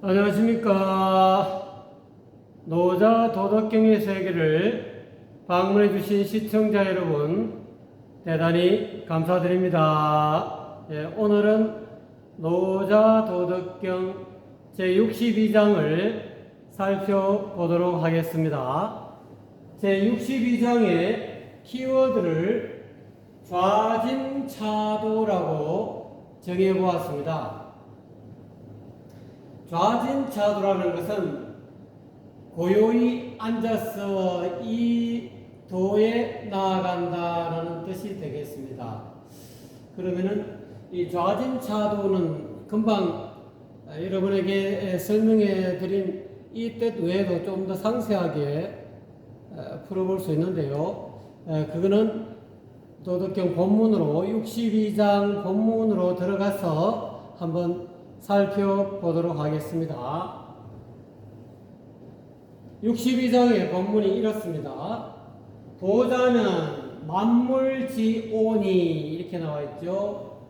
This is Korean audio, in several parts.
안녕하십니까. 노자 도덕경의 세계를 방문해 주신 시청자 여러분 대단히 감사드립니다. 오늘은 노자 도덕경 제62장을 살펴보도록 하겠습니다. 제62장의 키워드를 좌진차도라고 정해보았습니다. 좌진차도라는 것은 고요히 앉아서 이 도에 나아간다라는 뜻이 되겠습니다. 그러면은 이 좌진차도는 금방 여러분에게 설명해 드린 이 뜻 외에도 좀 더 상세하게 풀어볼 수 있는데요. 그거는 도덕경 본문으로 62장 본문으로 들어가서 한번 살펴보도록 하겠습니다. 62장의 본문이 이렇습니다. 도자는 만물지오니 이렇게 나와 있죠.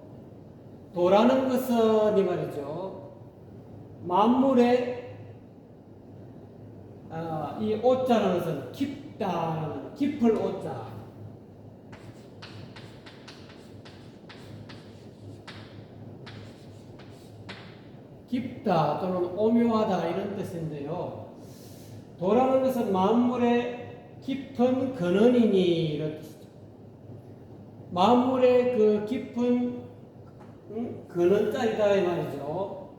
도라는 것은 이 말이죠. 만물의 이 오자라는 것은 깊다라는 깊을 오자. 깊다 또는 오묘하다 이런 뜻인데요. 도라는 것은 만물의 깊은 근원이니 이런 뜻이죠. 만물의 그 깊은 근원자이다 이 말이죠.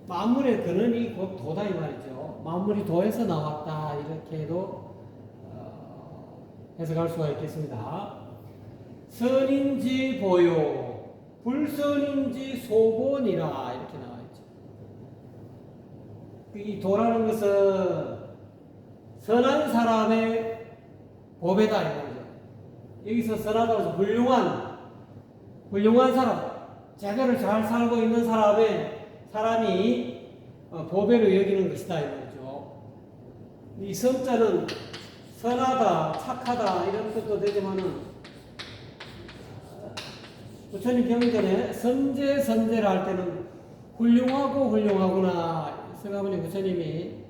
만물의 근원이 곧 도다 이 말이죠. 만물이 도에서 나왔다 이렇게도 해석할 수가 있겠습니다. 선인지 보요 불선인지 소본이라 이렇게 나와 있죠. 이 도라는 것은 선한 사람의 보배다 이 말이죠. 여기서 선하다고 해서 훌륭한 사람, 제대로 잘 살고 있는 사람이 보배로 여기는 것이다 이 말이죠. 이 선자는 선하다, 착하다 이런 뜻도 되지만은 부처님 경전에 선제를 할 때는 훌륭하구나 성가모니 부처님이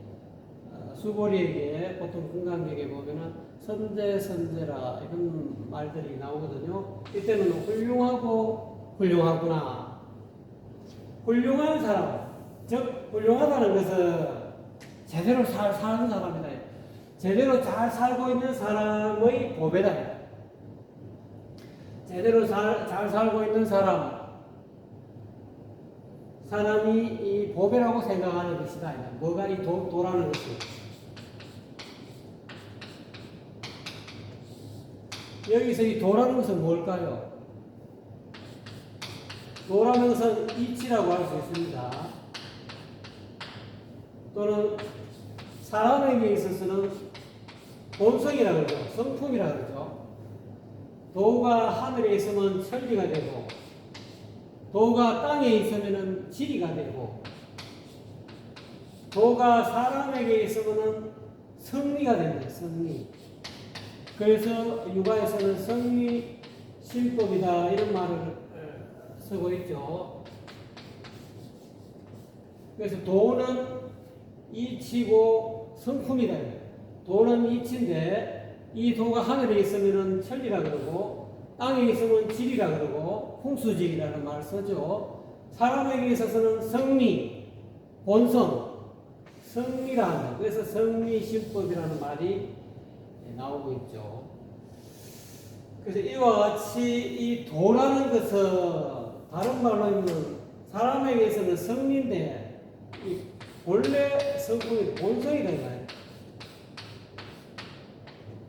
수보리에게 보통 금강경에 보면은 선제라 이런 말들이 나오거든요. 이때는 훌륭하구나 훌륭한 사람, 즉 훌륭하다는 것은 제대로 잘 사는 사람이다. 제대로 잘 살고 있는 사람의 보배다. 제대로 잘 살고 있는 사람이 이 보배라고 생각하는 것이다. 뭐가 이 도라는 것이. 여기서 이 도라는 것은 뭘까요? 도라는 것은 이치라고 할 수 있습니다. 또는 사람에게 있어서는 본성이라고 그러죠. 성품이라고 그러죠. 도가 하늘에 있으면 천리가 되고 도가 땅에 있으면 지리가 되고 도가 사람에게 있으면 성리가 됩니다. 성리. 그래서 유가에서는 성리 신법이다 이런 말을 쓰고 있죠. 그래서 도는 이치고 성품이다. 도는 이치인데 이 도가 하늘에 있으면 천리라 그러고 땅에 있으면 지리라 그러고 풍수지리라는 말을 쓰죠. 사람에게 있어서는 성리, 본성, 성리라 한다. 그래서 성리신법이라는 말이 나오고 있죠. 그래서 이와 같이 이 도라는 것은 다른 말로 하면 사람에게 있어서는 성리인데 이 본래 성품이 본성이다 이 말이에요.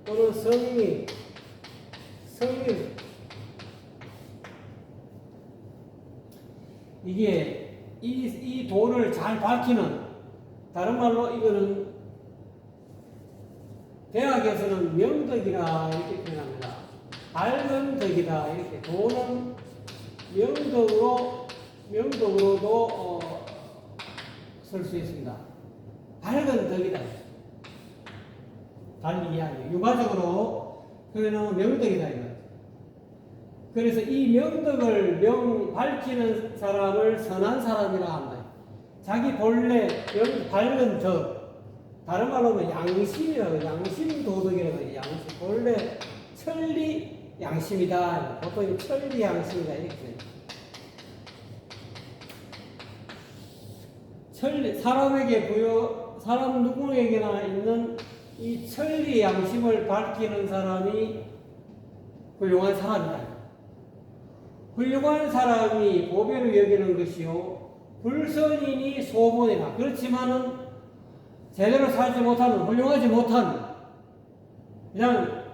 또는 성리 이게 이 도를 잘 밝히는 다른 말로 이거는 대학에서는 명덕이라 이렇게 표현합니다. 밝은 덕이다 이렇게 도는 명덕으로도 쓸 수 있습니다. 밝은 덕이다. 달리 이야기 유가적으로 표현하면 명덕이다 이거. 그래서 이 명덕을 밝히는 사람을 선한 사람이라 한다. 자기 본래 밝은 덕, 다른 말로 하면 양심이라고, 양심 도덕이라고 해요. 양심, 본래 천리 양심이다. 보통 천리 양심이다 이렇게 해요. 사람 누구에게나 있는 이 천리 양심을 밝히는 사람이 훌륭한 사람이다. 훌륭한 사람이 보배로 여기는 것이요, 불선인이 소본이다. 그렇지만은 제대로 살지 못하는, 훌륭하지 못한, 그냥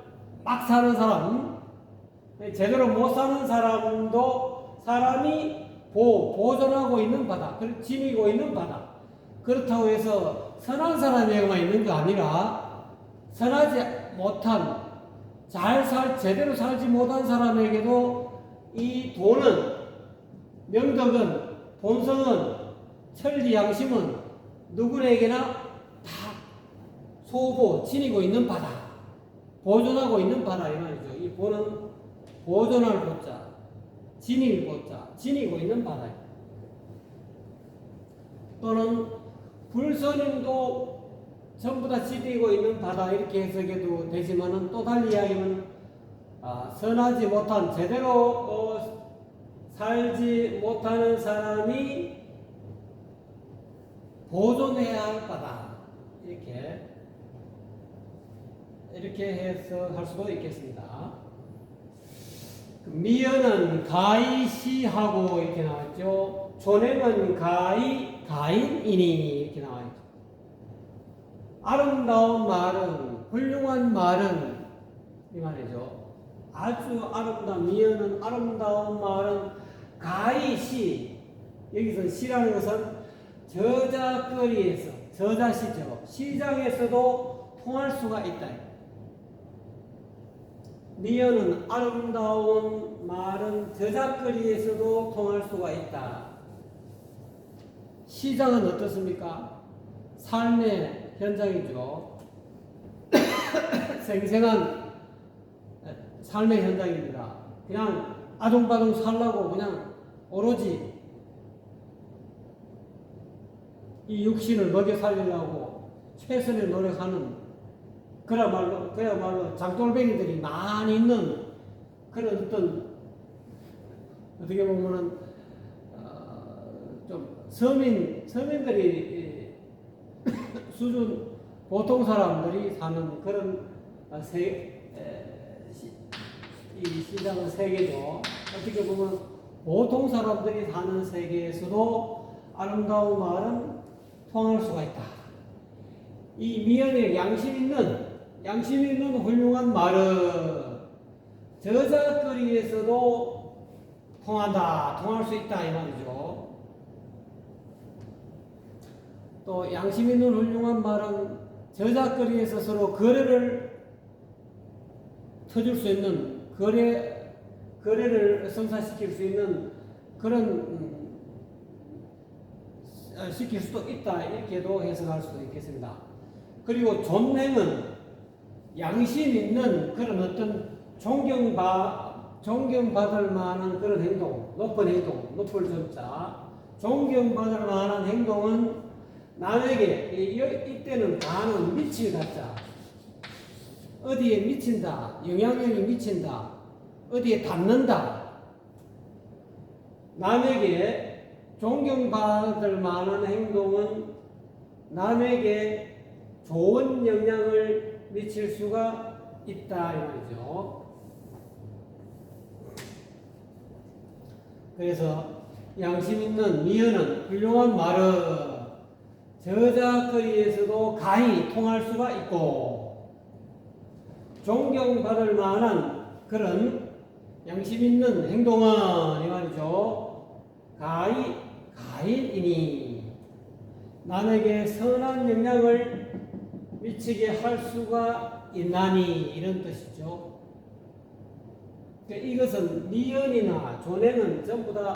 막 사는 사람, 제대로 못 사는 사람도 사람이 보존하고 있는 바다, 지니고 있는 바다. 그렇다고 해서 선한 사람에게만 있는 게 아니라 선하지 못한, 제대로 살지 못한 사람에게도 이 도는, 명덕은, 본성은, 천리 양심은 누구에게나 다 지니고 있는 바다, 보존하고 있는 바다 이 말이죠. 이 보는 보존할 보자, 지닐 보자, 지니고 있는 바다예요. 또는 불선인도 전부 다 지니고 있는 바다 이렇게 해석해도 되지만은 또 달리 이야기하면 선하지 못한, 제대로 살지 못하는 사람이 보존해야 할 바다 이렇게 해석할 수도 있겠습니다. 미연은 가이시하고 이렇게 나왔죠. 존행은 가인이니 이렇게 나와있죠. 아름다운 말은, 훌륭한 말은 이 말이죠. 아주 아름다운, 미연은 아름다운 말은 가이시, 여기서 시라는 것은 저작거리에서, 저자시죠. 시장에서도 통할 수가 있다. 미연은 아름다운 말은 저작거리에서도 통할 수가 있다. 시장은 어떻습니까? 삶의 현장이죠. 생생한 삶의 현장입니다. 그냥 아둥바둥 살라고 그냥 오로지 이 육신을 먹여 살리려고 최선을 노력하는, 그야말로 장돌뱅이들이 많이 있는 그런 어떻게 보면은 좀 서민들이 수준, 보통 사람들이 사는 그런 이 시장은 세계죠. 어떻게 보면 보통 사람들이 사는 세계에서도 아름다운 말은 통할 수가 있다. 이 미연의 양심 있는 훌륭한 말은 저작거리에서도 통할 수 있다 이 말이죠. 또 양심 있는 훌륭한 말은 저작거리에서 서로 거래를 터줄 수 있는, 거래를 성사시킬 수 있는 그런 시킬 수도 있다 이렇게도 해석할 수도 있겠습니다. 그리고 존행은 양심 있는 그런 어떤 존경받을 만한 그런 행동, 높은 행동, 높을 점자, 존경받을 만한 행동은 남에게, 이때는 가는 미칠 같자, 어디에 미친다, 영향력이 미친다, 어디에 닿는다, 남에게 존경받을 만한 행동은 남에게 좋은 영향을 미칠 수가 있다 이 말이죠. 그래서 양심 있는 미연은, 훌륭한 말은 저작거리에서도 가히 통할 수가 있고, 존경받을 만한 그런 양심 있는 행동은 이 말이죠. 가인이니 남에게 선한 영향을 미치게 할 수가 있나니 이런 뜻이죠. 이것은 미연이나 존행은 전부 다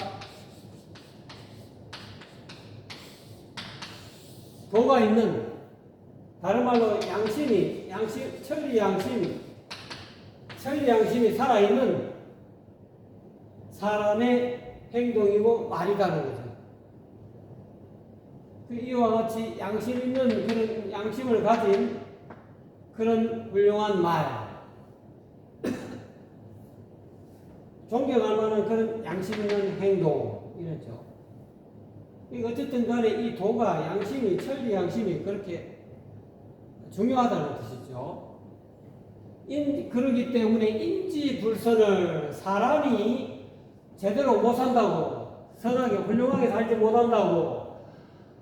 도가 있는, 다른 말로 천리 양심이 살아있는 사람의 행동이고 말이라는 거죠. 이와 같이 양심 있는 그런 양심을 가진 그런 훌륭한 말, 존경할 만한 그런 양심 있는 행동, 이렇죠. 어쨌든 간에 이 도가 양심이, 천리 양심이 그렇게 중요하다는 뜻이죠. 그러기 때문에 인지불선을 사람이 제대로 못 산다고, 선하게 훌륭하게 살지 못한다고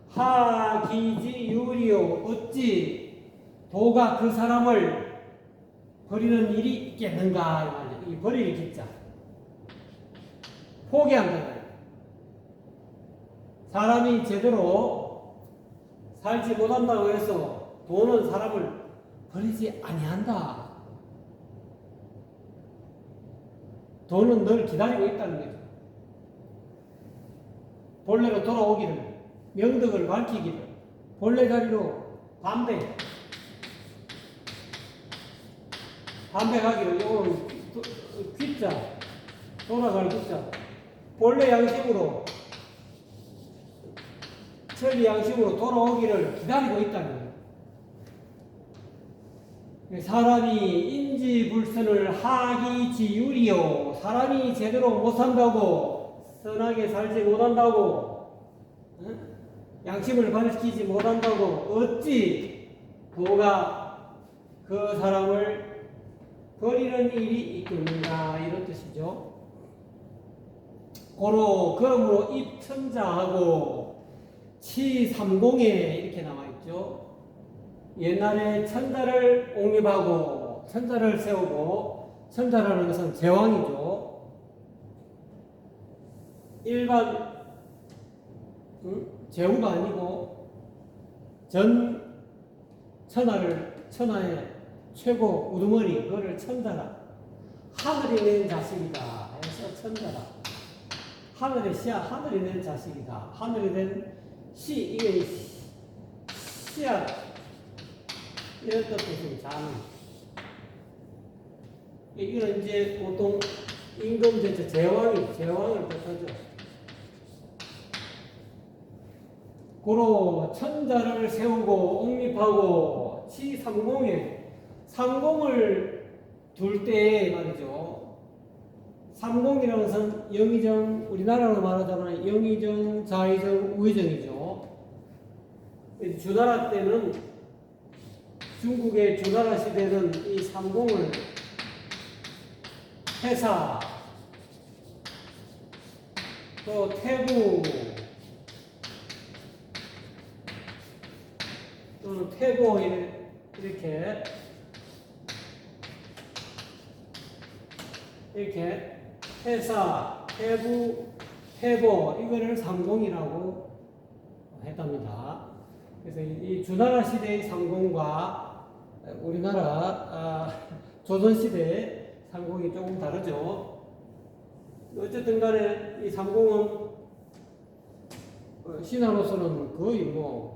하기지 유리요 어찌 도가 그 사람을 버리는 일이 있겠는가 이 말이에요. 이 버리는 기자 포기한다. 사람이 제대로 살지 못한다고 해서 도는 사람을 버리지 아니한다. 도는 늘 기다리고 있다는 거죠. 본래로 돌아오기를, 명덕을 밝히기를, 본래 자리로 반백하기를, 요거는 귀자, 돌아갈 귀자, 본래 양심으로, 천리 양심으로 돌아오기를 기다리고 있다는 거예요. 사람이 인지불선을 하기지유리요. 사람이 제대로 못 산다고, 선하게 살지 못한다고, 양심을 밝히지 못한다고 어찌 도가 그 사람을 버리는 일이 있겠는가, 이런 뜻이죠. 그러므로 입천자하고 치삼공에 이렇게 나와있죠. 옛날에 천자를 옹립하고 천자를 세우고, 천자라는 것은 제왕이죠. 일반 제후가 아니고 천하의 최고 우두머리, 그거를 천자라, 하늘이 낸 자식이다 해서 천자라. 하늘의 씨야, 하늘이 낸 자식이다. 하늘이 낸 씨, 이게 씨앗, 이런 뜻이 자는. 이건 이제 보통 임금제처 제왕을 뜻하죠. 고로 천자를 세우고 옹립하고 치삼공에, 삼공을 둘 때에 말이죠. 삼공이라는 것은 영의정, 우리나라로 말하자면 영의정, 자의정, 우의정이죠. 주나라 때는, 중국의 주나라 시대는 이 삼공을 태사, 또 태부, 또는 태보, 이렇게 태사, 태부, 태보, 이거를 삼공이라고 했답니다. 그래서 이 주나라 시대의 삼공과 우리나라 조선시대의 삼공이 조금 다르죠. 어쨌든 간에 이 삼공은 신하로서는 거의 뭐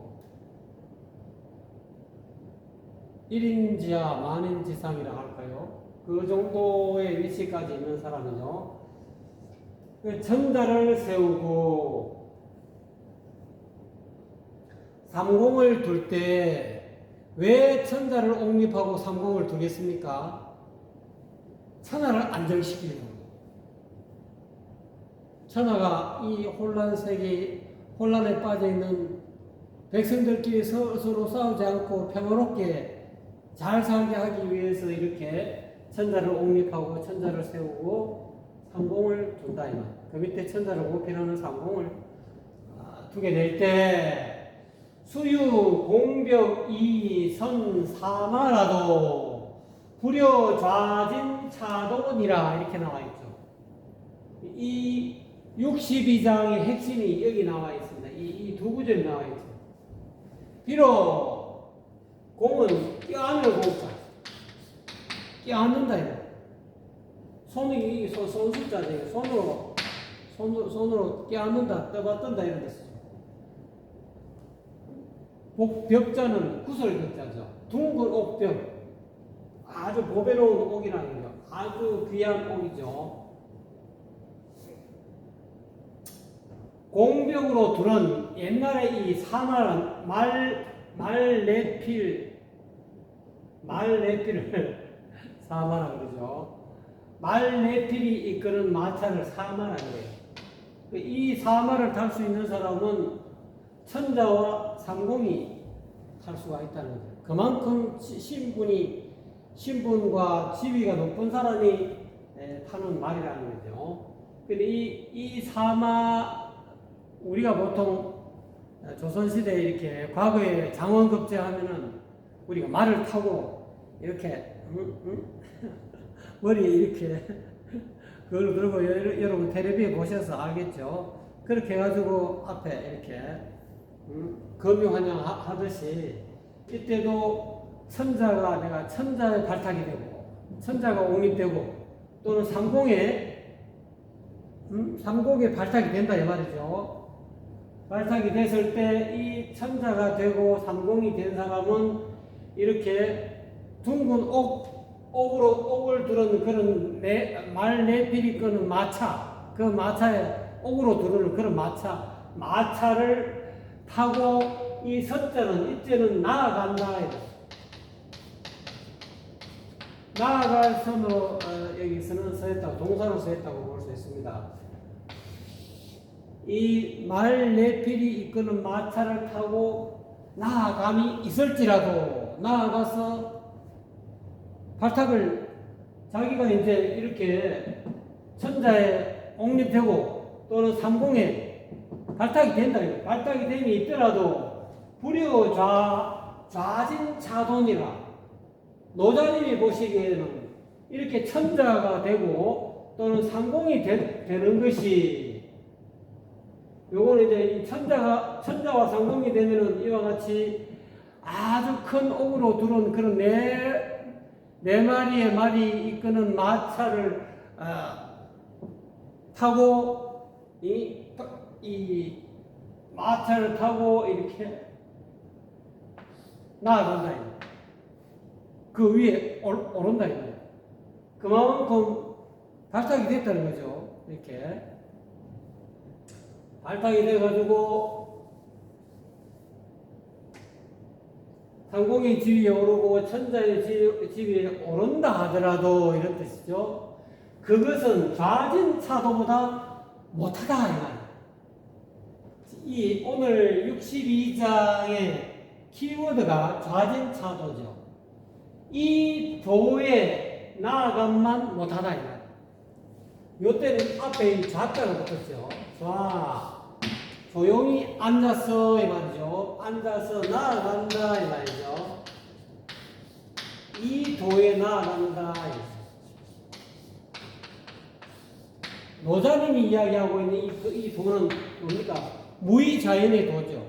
1인지하 만인지상이라 할까요? 그 정도의 위치까지 있는 사람이죠. 천자를 세우고 삼공을 둘 때 왜 천자를 옹립하고 삼공을 두겠습니까? 천하를 안정시키려고. 천하가 이 혼란에 빠져있는 백성들끼리 서로 싸우지 않고 평화롭게 잘 살게 하기 위해서 이렇게 천자를 옹립하고 천자를 세우고 삼공을 둔다, 이 말. 그 밑에 천자를 옹립하는 삼공을 두게 될 때 수유, 공벽, 이, 선, 사마라도 불여, 좌진, 차도니라 이렇게 나와 있죠. 이 62장의 핵심이 여기 나와 있습니다. 이 두 구절이 나와 있죠. 비록 공은 껴안을 공자, 껴안는다 이거. 손이 손숫자죠. 손으로 껴안는다, 떠받든다 이런 뜻이죠. 벽자는 구설벽자죠. 둥글 옥벽, 아주 보배로운 옥이라는 거, 아주 귀한 옥이죠. 공벽으로 두른 옛날에 이 사마란 말레필을 사마라 그러죠. 말레필이 이끄는 마차를 사마라 그래요. 이 사마를 탈 수 있는 사람은 천자와 상공이 탈 수가 있다는 거죠. 그만큼 신분과 지위가 높은 사람이 타는 말이라는 거죠. 근데 이 사마, 우리가 보통 조선시대에 이렇게 과거에 장원급제 하면은 우리가 말을 타고 이렇게, 머리에 이렇게, 그걸 그러고 여러분 텔레비에 보셔서 알겠죠? 그렇게 해가지고 앞에 이렇게, 금유환영 하듯이 이때도 내가 천자의 발탁이 되고, 천자가 옹립되고, 또는 삼공에 발탁이 된다 이 말이죠. 발탁이 됐을 때 이 천자가 되고 삼공이 된 사람은 이렇게 둥근 옥을 두른 그런 말레필이 끄는 마차, 그 마차에 옥으로 두르는 그런 마차를 타고 이 서자는 이때는 나아간다. 나아갈 선으로 여기서는 서했다고, 동사로 서했다고 볼 수 있습니다. 이 말레필이 이끄는 마차를 타고 나아감이 있을지라도 나아가서 발탁을 자기가 이제 이렇게 천자에 옹립되고 또는 삼공에 발탁이 된다. 발탁이 됨이 있더라도 불여 좌진차돈이라 노자님이 보시기에는 이렇게 천자가 되고 또는 삼공이 되는 것이 요거는 이제 이 천자와 상공이 되면은 이와 같이 아주 큰 옥으로 두른 그런 네 마리의 말이 이끄는 마차를 타고 이 마차를 타고 이렇게 나아간다. 그 위에 오른다. 그만큼 발탁이 됐다는 거죠. 이렇게. 발탁이 돼가지고 상공의 지위에 오르고 천자의 지위에 오른다 하더라도 이런 뜻이죠. 그것은 좌진차도보다 못하다. 이 오늘 62장의 키워드가 좌진차도죠. 이 도에 나아감만 못하다. 요때는 앞에 좌자가 붙었죠. 조용히 앉아서 이 말이죠. 앉아서 나아간다 이 말이죠. 이 도에 나아간다. 노자님이 이야기하고 있는 이 도는 뭡니까? 무의자연의 도죠.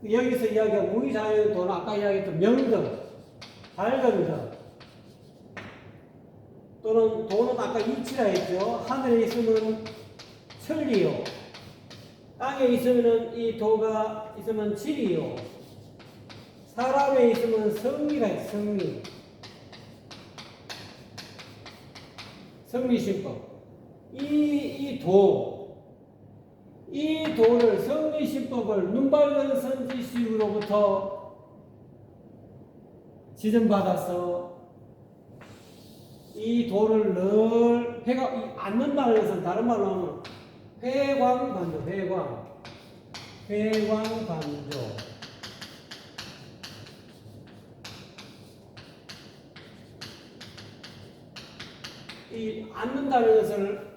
여기서 이야기한 무의자연의 도는 아까 이야기했던 명등, 밝은 등, 또는 도는 아까 이치라 했죠. 하늘에 있으면 천리요. 땅에 있으면 이 도가 있으면 질이요. 사람에 있으면 성리가 있어. 성리신법. 이 도를 성리신법을 눈밝은 선지식으로부터 지정받아서 이 도를 늘 앉는다는 것은 다른 말로 하면 회광반조. 이 앉는다는 것을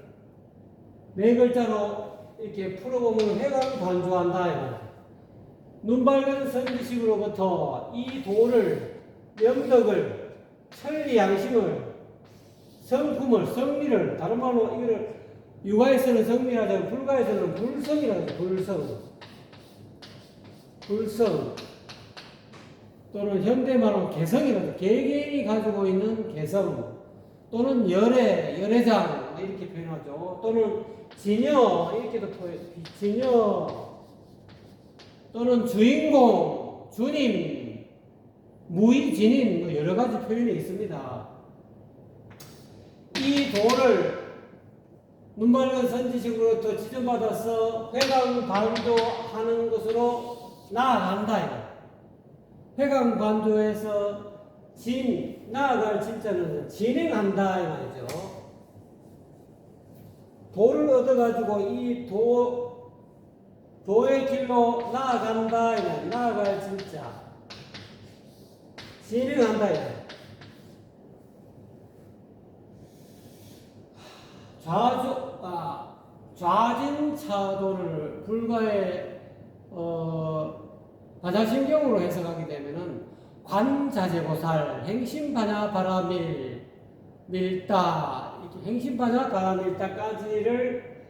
네 글자로 이렇게 풀어보면 회광반조한다. 눈 밝은 선지식으로부터 이 도를, 명덕을, 천리 양심을, 성품을, 성리를, 다른 말로 이거를 유가에서는 성리라고 불가에서는 불성이라고 불성 또는 현대말로 개성이라고 개개인이 가지고 있는 개성 또는 열애장 이렇게 표현하죠. 또는 진여 이렇게도 진여 또는 주인공, 주님, 무의진인 여러 가지 표현이 있습니다. 이 도를 눈 맑은 선지식으로부터 지정받아서 회광반조하는 것으로 나아간다. 회광반조에서 나아갈 진짜는 진행한다 이 말이죠. 도를 얻어가지고 이 도의 길로 나아간다 이 말. 나아갈 진짜 진행한다 이 말. 좌진차도를 불가의 반야신경으로 해석하게 되면은 관자재보살, 행심반야 바라밀다, 이렇게 행심반야 바라밀다까지를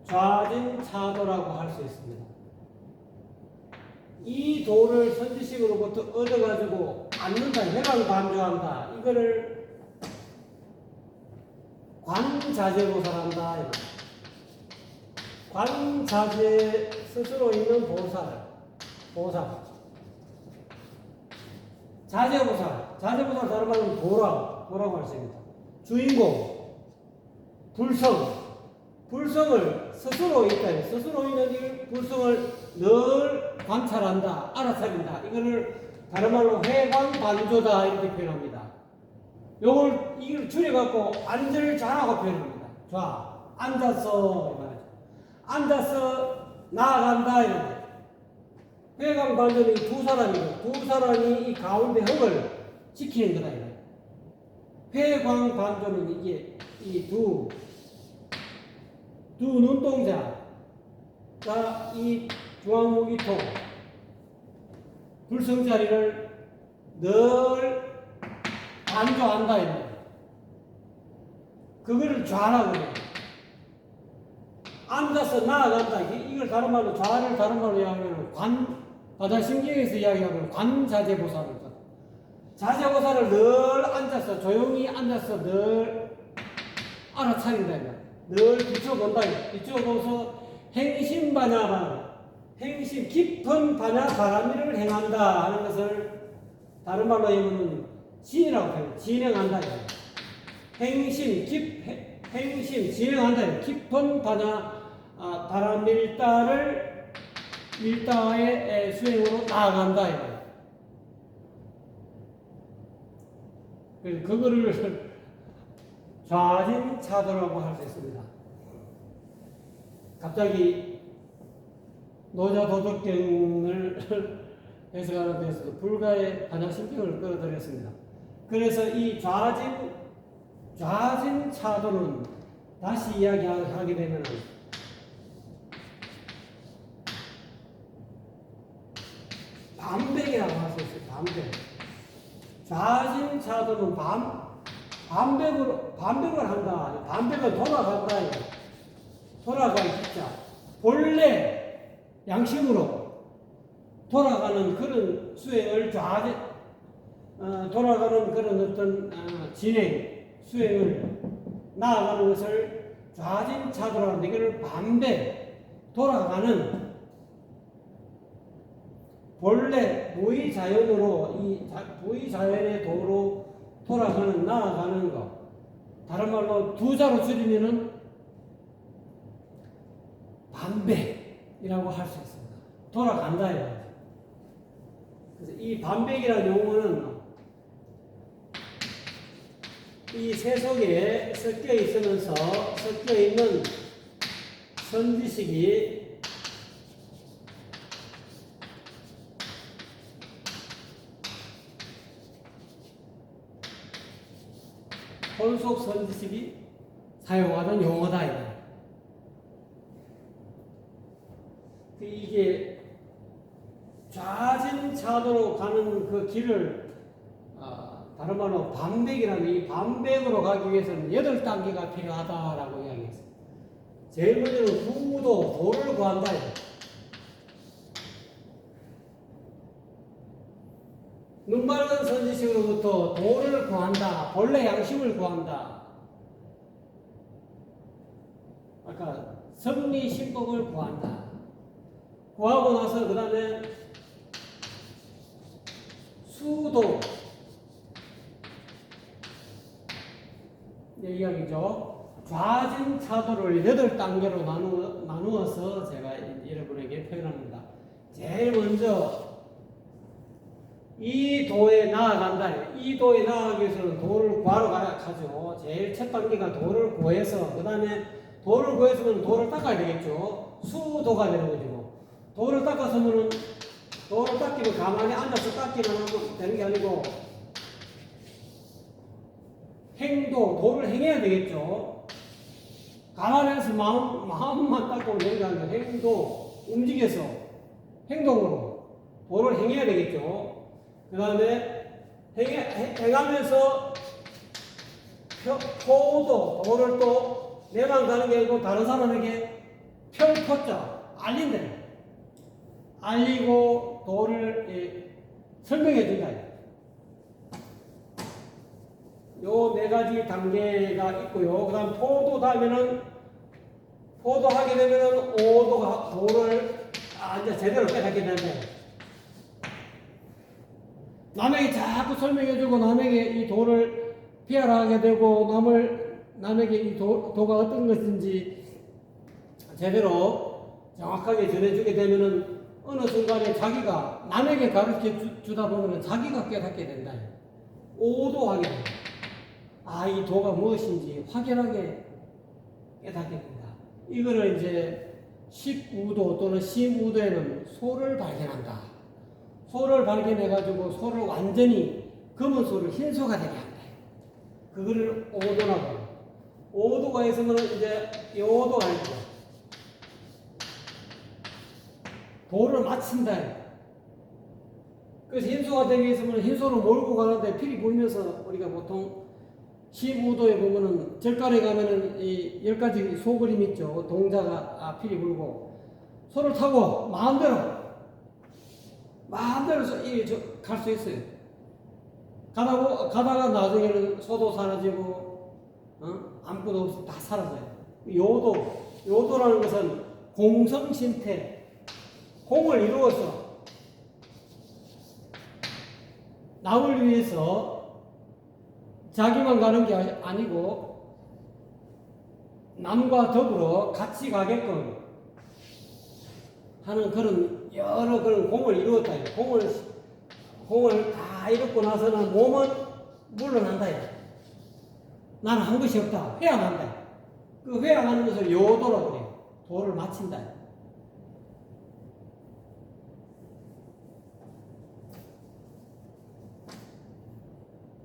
좌진차도라고 할 수 있습니다. 이 도를 선지식으로부터 얻어가지고 앉는다, 회광반조한다, 이거를 관자재보살한다. 관자재 스스로 있는 보살. 자재보살 다른 말은 도라고 할 수 있습니다. 주인공, 불성을 스스로 있다. 스스로 있는 이 불성을 늘 관찰한다, 알아차린다. 이거를 다른 말로 회광반조다 이렇게 표현합니다. 이걸 줄여갖고 앉을 좌라고 표현합니다. 앉아서 말이죠. 앉아서 나아간다 이런데 회광반조는 두 사람이 이 가운데 흙을 지키는 거다 이거예요. 회광반조는 이게 이 두 눈동자가 이 중앙무기통 불성자리를 늘 반조한다 이거예요. 그거를 좌라고 해요. 앉아서 나아간다. 이걸 다른 말로 좌를 다른 말로 이야기하면 바다신경에서 이야기하면 관자재보살을 자재보살을 늘 앉아서 조용히 앉아서 늘 알아차린다. 늘 비춰본다. 비춰보면서 행심 깊은 반야 바라밀을 행한다 하는 것을 다른 말로 하면 진이라고 해요. 진행한다. 행심 진행한다. 깊은 밀다의 수행으로 나아간다. 그래서 그거를 좌진차도라고 할 수 있습니다. 갑자기 노자도덕경을 해석하는 데서 불가의 반야신경을 끌어들였습니다. 그래서 이 좌진차도는 다시 이야기하게 되면 반백이라고 할 수 있어요. 반백. 좌진차도는 반백을 한다. 반백을 돌아간다. 돌아가기 진짜 본래 양심으로 돌아가는 그런 수행을 돌아가는 그런 어떤 수행을 나아가는 것을 좌진차도라고 하는데 이걸 반백 돌아가는 본래 무의자연으로 이 무의자연의 도로 돌아가는 나아가는 것. 다른 말로 두 자로 줄이면은 반백이라고 할 수 있습니다. 돌아간다 이거죠. 그래서 이 반백이라는 용어는 이 세속에 섞여 있으면서 섞여 있는 선지식이 혼속 선지식이 사용하는 용어다. 이게 좌진차도로 가는 그 길을 다른 말로 반백이라는 이 반백으로 가기 위해서는 8단계가 필요하다라고 이야기했어요. 제일 먼저는 도를 구한다. 눈 맑은 선지식으로부터 도를 구한다. 본래 양심을 구한다. 아까 성리신법을 구한다. 구하고 나서 그 다음에 수도 이야기죠. 좌진 차도를 8단계로 나누어서 제가 여러분에게 표현합니다. 제일 먼저 이 도에 나아간다. 이 도에 나아가기 위해서는 도를 구하러 가죠. 제일 첫 단계가 도를 구해서, 그 다음에 도를 구해서는 도를 닦아야 되겠죠. 수도가 되는 거죠. 도를 닦아서는 도를 닦기는 가만히 앉아서 닦기만 하면 되는 게 아니고 도를 행해야 되겠죠. 가만히 해서 마음만 닦고 되는 게 아니라 움직여서 행동으로 도를 행해야 되겠죠. 그 다음에 행하면서 도를 또 내만 가는 게 아니고 다른 사람에게 표자 알린다. 알리고 도를 설명해 준다. 요 4가지 단계가 있고요. 그 다음 포도하게 되면은 도를 이제 제대로 깨닫게 되는데, 남에게 자꾸 설명해주고 남에게 이 도를 피하라 하게 되고 남에게 이 도가 어떤 것인지 제대로 정확하게 전해주게 되면은 어느 순간에 자기가 남에게 가르쳐 주다 보면은 자기가 깨닫게 된다. 오도하게 된다. 이 도가 무엇인지 확연하게 깨닫게 된다. 이거를 이제 10우도 또는 10우도에는 소를 발견한다. 소를 발견해가지고 소를 완전히 검은 소를 흰소가 되게 한다. 그거를 오도라고. 오도가 있으면 이제 요도가 있고, 도를 마친다. 그래서 흰소가 되기 위해서는 흰소를 몰고 가는데 피리 불면서 우리가 보통 15도에 보면은 절간에 가면은 이 10가지 소그림 있죠. 동자가 피리 불고 소를 타고 마음대로 갈 수 있어요. 가다가 나중에는 소도 사라지고 아무것도 없어 다 사라져요. 요도라는 것은 공성신태, 공을 이루어서 남을 위해서 자기만 가는 게 아니고 남과 더불어 같이 가게끔 하는 여러 그런 공을 이루었다. 공을 다 이뤘고 나서는 몸은 물러난다. 나는 한 것이 없다. 회항한다. 그 회항하는 것을 요도라고 그래요. 도를 마친다.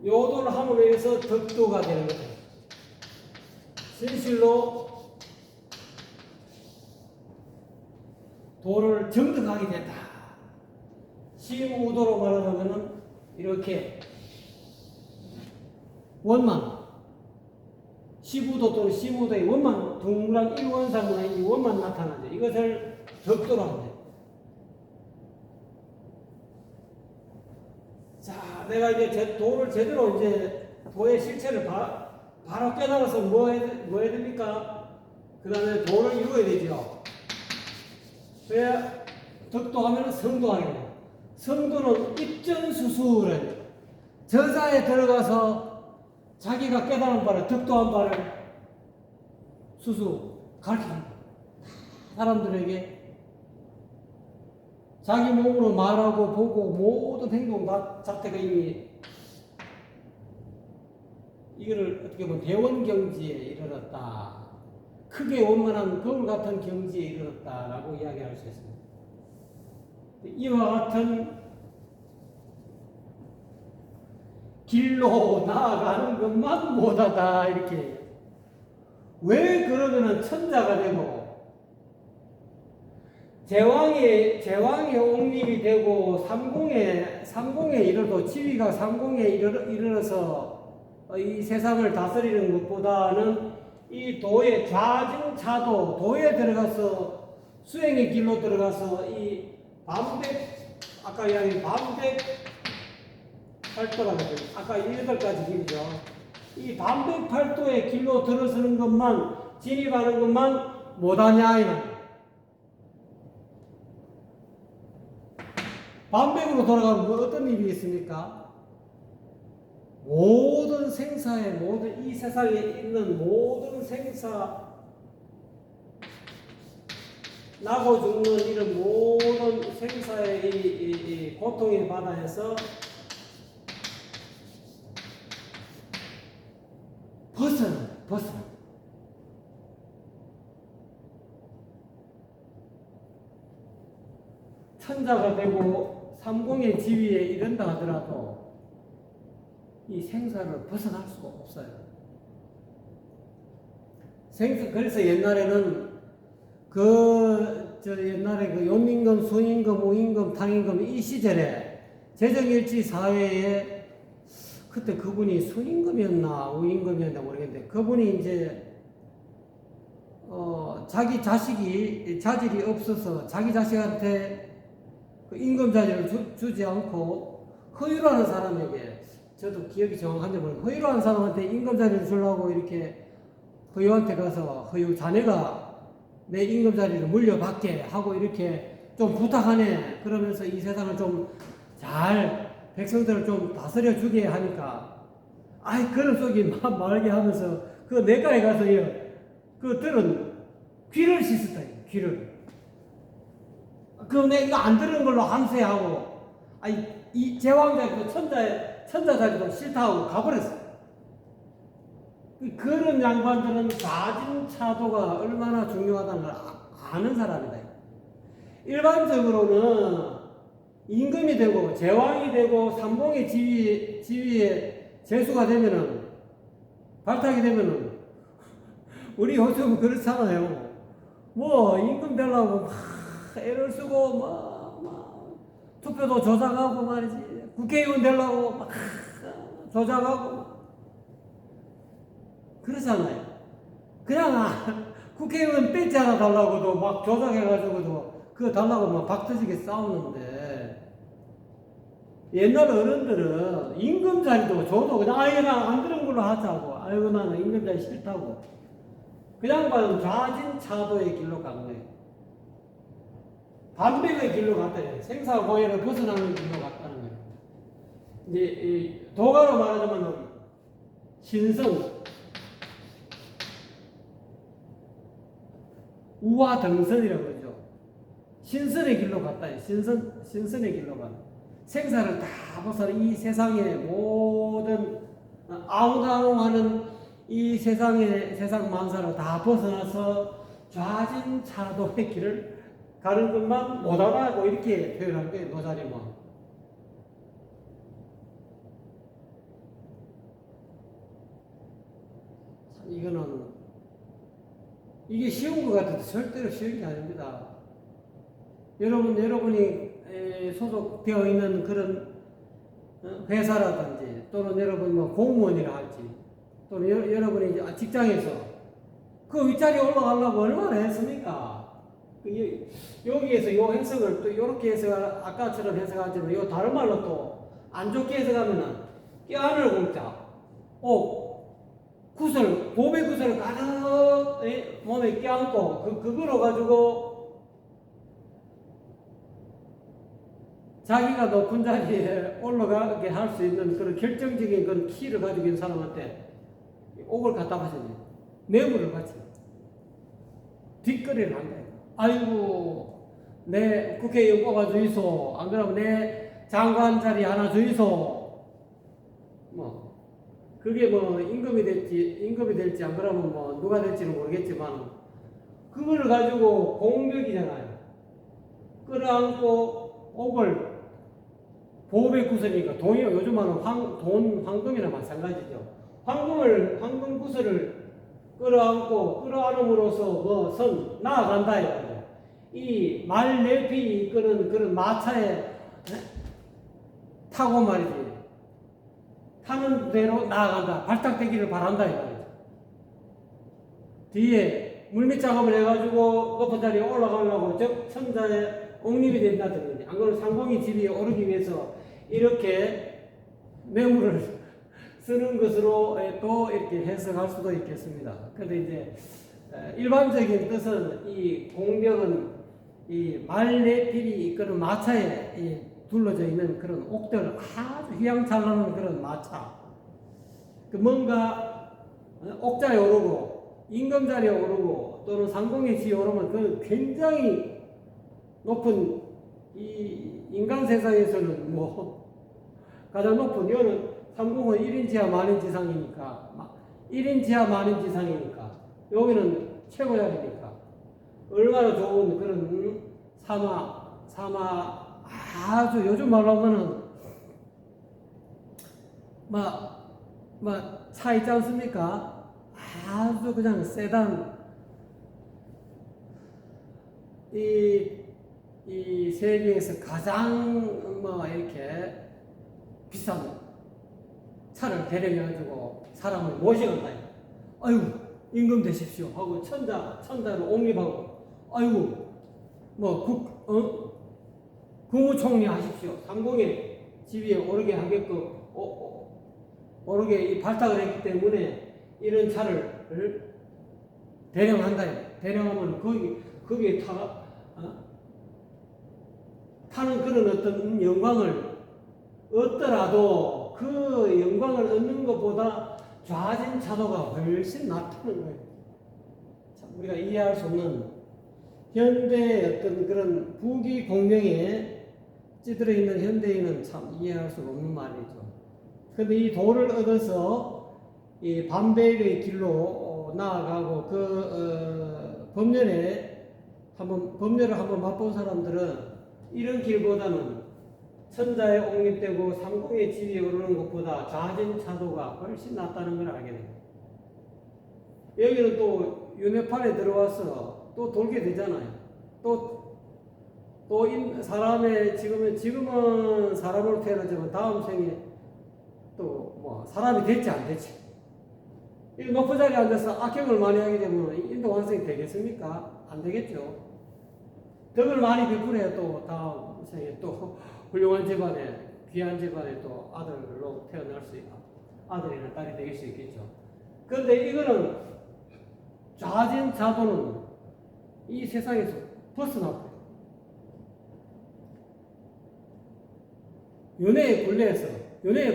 요도를 함으로 해서 덕도가 되는 거예요. 진실로 도를 정득하게 된다. 시우도로 말하자면 이렇게 원만, 시부도 또는 시무도의 원만, 동그란 일원상의 이 원만 나타나죠. 이것을 덕도로 합니다. 자, 내가 이제 도를 제대로 도의 실체를 바로 깨달아서 뭐 해야 됩니까? 그 다음에 도를 이루어야 되죠. 왜 덕도하면 성도하게 돼요. 성도는 입전수수를 저자에 들어가서 자기가 깨달은 바를, 덕도한 바를 가르칩니다. 사람들에게 자기 몸으로 말하고 보고 모든 행동 자체가 이미 이거를 어떻게 보면 대원경지에 이르렀다. 크게 원만한 거울 같은 경지에 이르렀다라고 이야기할 수 있습니다. 이와 같은 길로 나아가는 것만 못하다 이렇게. 왜 그러면은 천자가 되고 제왕의 옹립이 되고 삼공에 이르도 지위가 삼공에 이르러서 이 세상을 다스리는 것보다는 이 도의 좌증차도 도에 들어가서 수행의 길로 들어가서 이 아까 이야기한 반백팔도라고 해요. 아까 8가지 길이죠. 이 반백팔도의 길로 들어서는 것만, 진입하는 것만 못하냐 이는. 반백으로 돌아가면 어떤 일이 있습니까? 모든 모든 생사의 모든 이 세상에 있는 모든 생사 나고 죽는 이런 모든 생사의 이 고통의 바다에서 벗어나. 천자가 되고 삼공의 지위에 이른다 하더라도 이 생사를 벗어날 수가 없어요. 그래서 옛날에는 옛날에 용임금, 순임금, 우임금, 당임금 이 시절에 재정일치 사회에 그때 그분이 순임금이었나 우임금이었나 모르겠는데 그분이 이제 자기 자식이 자질이 없어서 자기 자식한테 그 임금자리를 주지 않고 허유라는 사람에게 저도 기억이 정확한지 모르겠어요. 허유라는 사람한테 임금자리를 주려고 이렇게 허유한테 가서 허유 자네가 내 임금자리를 물려받게 하고 이렇게 좀 부탁하네. 그러면서 이 세상을 좀 잘 백성들을 좀 다스려 주게 하니까 그런 속이 말게 하면서 그 내가에 가서 그 들은 귀를 씻었다. 귀를. 그럼 내가 이거 안 들은 걸로 함세하고 이 제왕자 그 천자 자리도 싫다고 가버렸어. 그런 양반들은 사진차도가 얼마나 중요하다는 걸 아는 사람이다. 일반적으로는 임금이 되고 제왕이 되고 삼공의 지위에 제수가 되면은 발탁이 되면은 우리 요즘 그렇잖아요. 뭐 임금 되려고 막 애를 쓰고 막 투표도 조작하고 말이지. 국회의원 되려고 막 조작하고 그러잖아요. 그냥 국회의원 배지 하나 달라고도 막 조작해가지고도 그거 달라고 막 박터지게 싸우는데 옛날 어른들은 임금 자리도 줘도 그냥 안 들은 걸로 하자고 나는 임금 자리 싫다고 그냥 봐도 좌진차도의 길로 간 거예요. 반백의 길로 갔다 해요. 생사고해를 벗어나는 길로 갔다는 거예요. 이제 도가로 말하자면 신성 우화등선이라고 그러죠. 신선의 길로 갔다 해요. 신선의 길로 가. 생사를 다 벗어나 이 세상의 모든 아웅다웅하는 이 세상 만사를 다 벗어나서 좌진차도의 길을 가는 것만 못하다고 이렇게 표현한 거예요. 노자리만. 참 이게 쉬운 것 같아도 절대로 쉬운 게 아닙니다. 여러분이 소속되어 있는 그런 회사라든지 또는 여러분 뭐 공무원이라 할지 또는 여러분이 이제 직장에서 그 윗자리에 올라가려고 얼마나 했습니까? 여기에서 요 해석을 또 이렇게 해서 아까처럼 해석하지만 요 다른 말로 또 안 좋게 해석하면은 껴안을 공짜 구슬 보배 구슬을 가득 몸에 껴안고 그거로 가지고 자기가 높은 자리에 올라가게 할 수 있는 그런 결정적인 그런 키를 가지고 있는 사람한테 옥을 갖다 바쳤네. 뇌물을 바쳐. 뒷거래를 한다. 아이고, 내 국회의원 뽑아 주이소. 안 그러면 내 장관 자리 하나 주이소. 그게 임금이 될지 안 그러면 누가 될지는 모르겠지만 그걸 가지고 공격이잖아요. 끌어안고 옥을 보배 구슬이니까 돈이요. 요즘은 황금이나 마찬가지죠. 황금 구슬을 끌어안음으로써 나아간다. 이 말 내피 이끄는 그런 마차에 타고 말이지. 타는 대로 나아간다. 발탁되기를 바란다. 뒤에 물밑 작업을 해가지고 높은 자리에 올라가려고 천자에 옥립이 된다든지 안 그러면 상공의 지위에 오르기 위해서 이렇게 뇌물을 쓰는 것으로 또 이렇게 해석할 수도 있겠습니다. 그런데 이제 일반적인 뜻은 이 공벽은 이 말내필이 이끄는 마차에 둘러져 있는 그런 옥들 아주 휘황찬란한 그런 마차 그 뭔가 옥자에 오르고 임금자리에 오르고 또는 상공의 지에 오르면 그 굉장히 높은 이 인간 세상에서는 뭐 가장 높은 이거는 상공은 1인 지하 만인 지상이니까 1인 지하 만인 지상이니까 여기는 최고 자리니까 얼마나 좋은 그런 사마 아주 요즘 말로 하면은 차 있지 않습니까? 아주 그냥 세단 이 세계에서 가장 이렇게 비싼 차를 대령해가지고 사람을 모셔간다. 아이고 임금 되십시오 하고 천자로 옹립하고 아이고 국무총리 하십시오. 상공의 지위에 오르게 하게끔 오르게 이 발탁을 했기 때문에 이런 차를 대령한다. 대령하면 거기에 타는 그런 어떤 영광을 얻더라도 그 영광을 얻는 것보다 좌진차도가 훨씬 낫다는 거예요. 참 우리가 이해할 수 없는 현대의 어떤 그런 부귀 공명에 찌들어 있는 현대인은 참 이해할 수 없는 말이죠. 그런데 이 도를 얻어서 이 반백의 길로 나아가고 법렬을 한번 맛본 사람들은 이런 길보다는 천자에 옹립되고 상공의 지위에 오르는 것보다 좌진차도가 훨씬 낫다는 걸 알게 됩니다. 여기는 또 윤회판에 들어와서 또 돌게 되잖아요. 사람의 지금은 사람으로 태어나지만 다음 생에 또 사람이 될지 안 될지. 이 높은 자리에 앉아서 악행을 많이 하게 되면 인도 완성이 되겠습니까? 안 되겠죠. 덕을 많이 베풀어야 또 다음 생에 또 훌륭한 집안에 귀한 집안에 또 아들로 태어날 수 있고 아들이나 딸이 되길 수 있겠죠. 그런데 이거는 좌진자도는 이 세상에서 벗어났고 연애의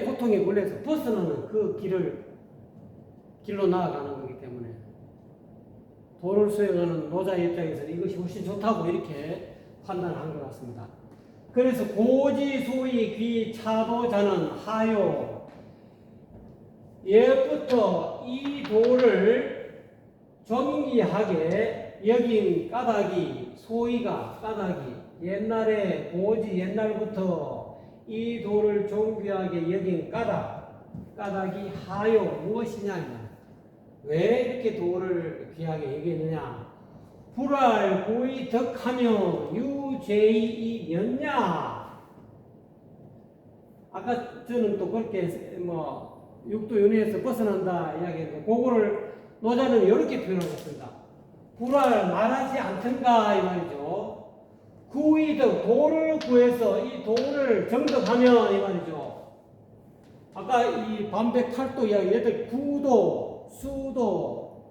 고통의 굴레에서 벗어나는 그 길로 나아가는 거기 때문에 도를 수행하는 노자의 입장에서는 이것이 훨씬 좋다고 이렇게 판단한 것 같습니다. 그래서 고지소위 귀차도자는 하요. 예부터 이 도를 존귀하게 여긴 까닭이 옛날에 옛날부터 이 도를 존귀하게 여긴 까닭이 하요 무엇이냐? 왜 이렇게 도를 귀하게 여기느냐? 불알 고의 덕하며 유죄이 면냐? 아까 저는 또 그렇게 육도윤회에서 벗어난다 이야기했는데 그거를 노자는 이렇게 표현하셨습니다. 불알 말하지 않던가 이 말이죠. 구의 덕 도를 구해서 이 도를 정덕하면 이 말이죠. 아까 이 반백팔도 이야기 얘들 구도 수도,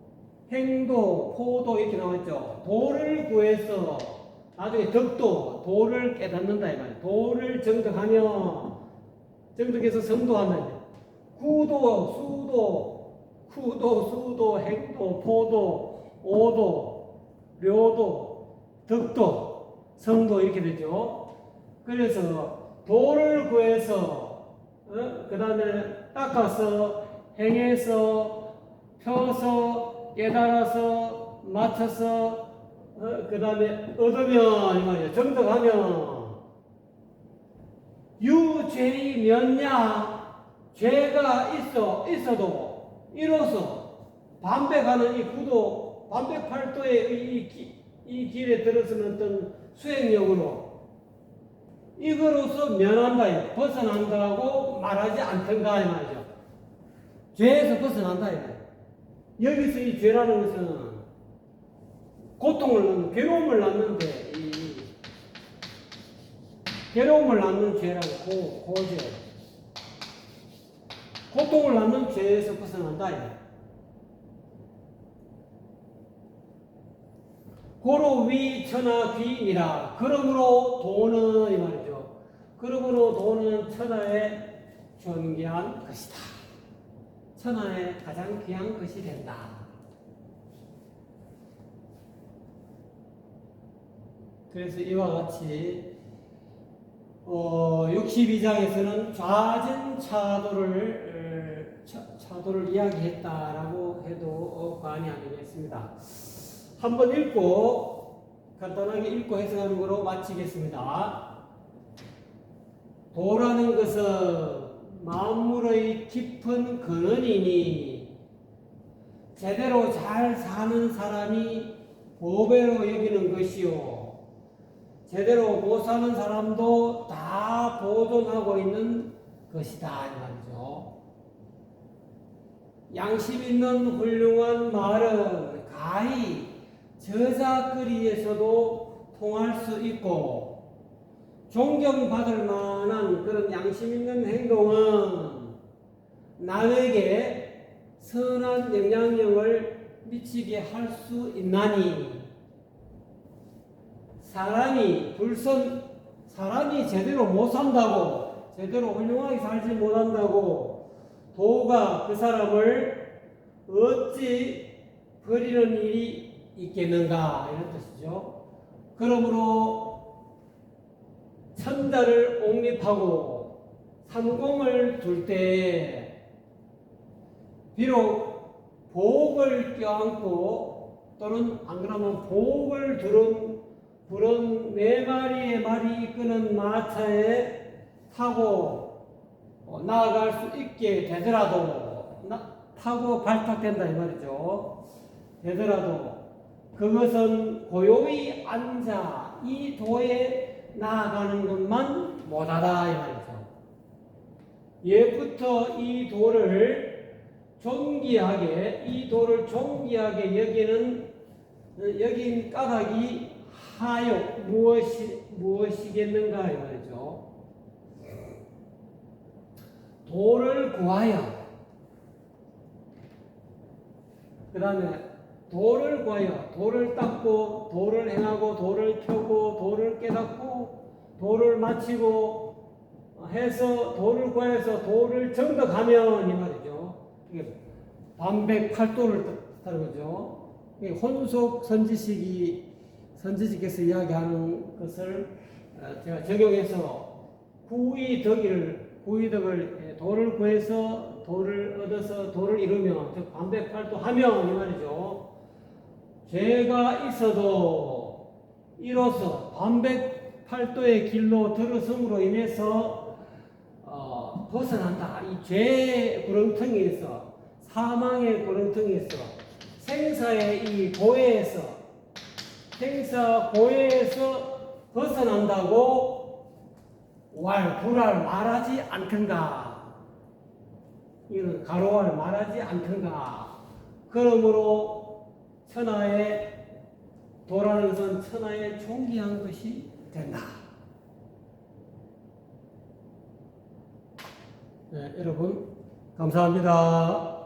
행도, 포도 이렇게 나와있죠. 도를 구해서 나중에 덕도, 도를 깨닫는다 이 말이에요. 도를 정덕해서 성도하면 구도, 수도, 행도, 포도, 오도, 료도, 덕도, 성도 이렇게 되죠. 그래서 도를 구해서 그 다음에 닦아서 행해서 펴서 깨달아서 맞춰서 그 다음에 얻으면 이 말이에요. 정덕하면 유죄이 몇냐? 죄가 있어도 이로써 반백하는 이 구도 반백팔도의 이 길에 들어서는 어떤 수행력으로 이거로서 면한다, 벗어난다고 말하지 않던가 이 말이죠. 죄에서 벗어난다 이 말이에요. 여기서 이 죄라는 것은 고통을 낳는, 괴로움을 낳는데, 괴로움을 낳는 죄라고, 고죄. 고통을 낳는 죄에서 벗어난다. 고로 위, 천하, 귀이라. 그러므로 도는, 이 말이죠. 그러므로 도는 천하의 존귀한 것이다. 천하의 가장 귀한 것이 된다. 그래서 이와 같이 62장에서는 좌전차도를 이야기했다라고 해도 과언이 아니겠습니다. 한번 간단하게 읽고 해석하는 거로 마치겠습니다. 도라는 것은 만물의 깊은 근원이니 제대로 잘 사는 사람이 보배로 여기는 것이요, 제대로 못 사는 사람도 다 보존하고 있는 것이다 이 말이죠. 양심 있는 훌륭한 말은 가히 저작거리에서도 통할 수 있고, 존경받을 만한 그런 양심 있는 행동은 남에게 선한 영향력을 미치게 할 수 있나니, 사람이 제대로 못 산다고, 제대로 훌륭하게 살지 못한다고 도가 그 사람을 어찌 버리는 일이 있겠는가, 이런 뜻이죠. 그러므로 천자를 옹립하고 삼공을 둘 때 비록 복을 껴안고, 또는 안 그러면 복을 부른 4마리의 말이 이끄는 마차에 타고 나아갈 수 있게 되더라도, 타고 발탁된다 이 말이죠. 되더라도 그것은 고요히 앉아 이 도에 나아가는 것만 못하다 이 말이죠. 예부터 이 도를 존귀하게 여긴 까닭이 하여 무엇이겠는가 이 말이죠. 도를 구하여, 그 다음에 도를 구하여, 도를 닦고 도를 행하고 도를 켜고 도를 깨닫고 도를 마치고 해서 도를 구하여서 도를 정덕하면 이 말이죠. 이게 반백팔도를 뜻하는 거죠. 혼속 선지식에서 이야기하는 것을 제가 적용해서 구의덕을 도를 구해서 도를 얻어서 도를 이루며, 즉 반백팔도 하면 이 말이죠. 죄가 있어도 이로써 반백팔도의 길로 들어섬으로 인해서 벗어난다. 이 죄의 구렁텅이에서, 사망의 구렁텅이에서, 생사의 이 고해에서 벗어난다고 불알 말하지 않던가, 이는 가로왈 말하지 않던가. 그러므로 천하의 도라는 것은 천하의 존귀한 것이 된다. 네, 여러분 감사합니다.